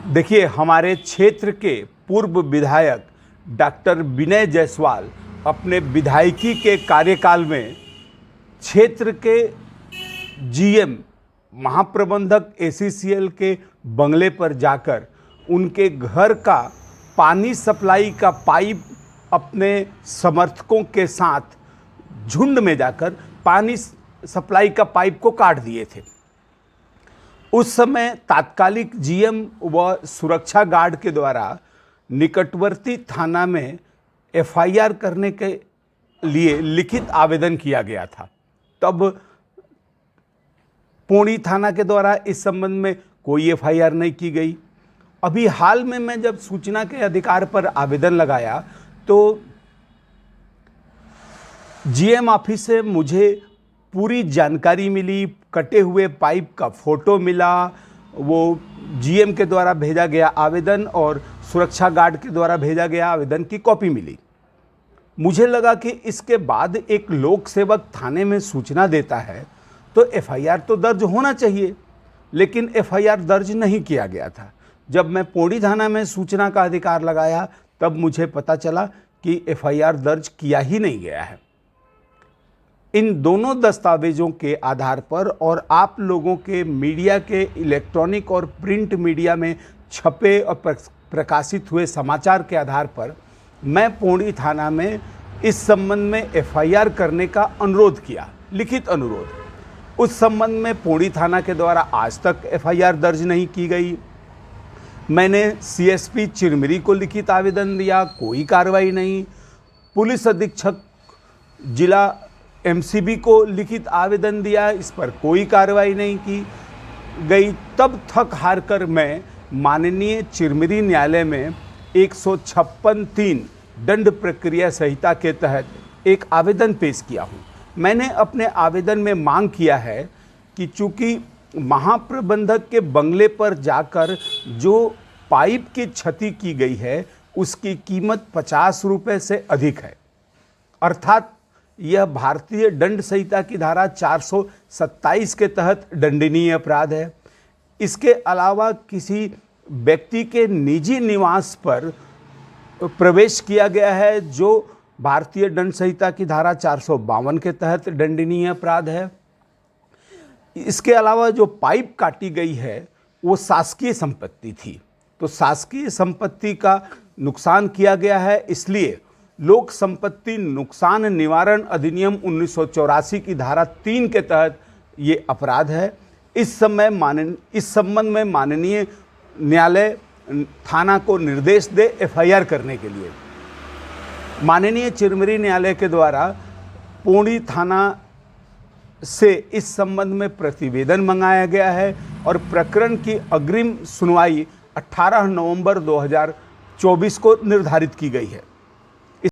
देखिए, हमारे क्षेत्र के पूर्व विधायक डॉक्टर विनय जायसवाल अपने विधायकी के कार्यकाल में क्षेत्र के जीएम महाप्रबंधक एसीसीएल के बंगले पर जाकर उनके घर का पानी सप्लाई का पाइप अपने समर्थकों के साथ झुंड में जाकर पानी सप्लाई का पाइप को काट दिए थे। उस समय तात्कालिक जीएम व सुरक्षा गार्ड के द्वारा निकटवर्ती थाना में एफआईआर करने के लिए लिखित आवेदन किया गया था। तब पौड़ी थाना के द्वारा इस संबंध में कोई एफआईआर नहीं की गई। अभी हाल में मैं जब सूचना के अधिकार पर आवेदन लगाया तो जीएम ऑफिस से मुझे पूरी जानकारी मिली, कटे हुए पाइप का फोटो मिला, वो जीएम के द्वारा भेजा गया आवेदन और सुरक्षा गार्ड के द्वारा भेजा गया आवेदन की कॉपी मिली। मुझे लगा कि इसके बाद एक लोक सेवक थाने में सूचना देता है तो एफआईआर तो दर्ज होना चाहिए, लेकिन एफआईआर दर्ज नहीं किया गया था। जब मैं पौड़ी थाना में सूचना का अधिकार लगाया तब मुझे पता चला कि एफआईआर दर्ज किया ही नहीं गया है। इन दोनों दस्तावेजों के आधार पर और आप लोगों के मीडिया के इलेक्ट्रॉनिक और प्रिंट मीडिया में छपे और प्रकाशित हुए समाचार के आधार पर मैं पौड़ी थाना में इस संबंध में एफआईआर करने का अनुरोध किया, लिखित अनुरोध। उस संबंध में पौड़ी थाना के द्वारा आज तक एफआईआर दर्ज नहीं की गई। मैंने सीएसपी चिरमिरी को लिखित आवेदन दिया, कोई कार्रवाई नहीं। पुलिस अधीक्षक जिला एमसीबी को लिखित आवेदन दिया, इस पर कोई कार्रवाई नहीं की गई। तब थक हार कर मैं माननीय चिरमिरी न्यायालय में 156(3) दंड प्रक्रिया संहिता के तहत एक आवेदन पेश किया हूँ। मैंने अपने आवेदन में मांग किया है कि चूँकि महाप्रबंधक के बंगले पर जाकर जो पाइप की क्षति की गई है उसकी कीमत 50 रुपये से अधिक है, अर्थात यह भारतीय दंड संहिता की धारा 427 के तहत दंडनीय अपराध है। इसके अलावा किसी व्यक्ति के निजी निवास पर प्रवेश किया गया है जो भारतीय दंड संहिता की धारा 452 के तहत दंडनीय अपराध है। इसके अलावा जो पाइप काटी गई है वो शासकीय संपत्ति थी, तो शासकीय संपत्ति का नुकसान किया गया है, इसलिए लोक संपत्ति नुकसान निवारण अधिनियम 1984 की धारा 3 के तहत ये अपराध है। इस संबंध में माननीय न्यायालय थाना को निर्देश दे एफआईआर करने के लिए। माननीय चिरमिरी न्यायालय के द्वारा पौड़ी थाना से इस संबंध में प्रतिवेदन मंगाया गया है और प्रकरण की अग्रिम सुनवाई 18 नवंबर 2024 को निर्धारित की गई है।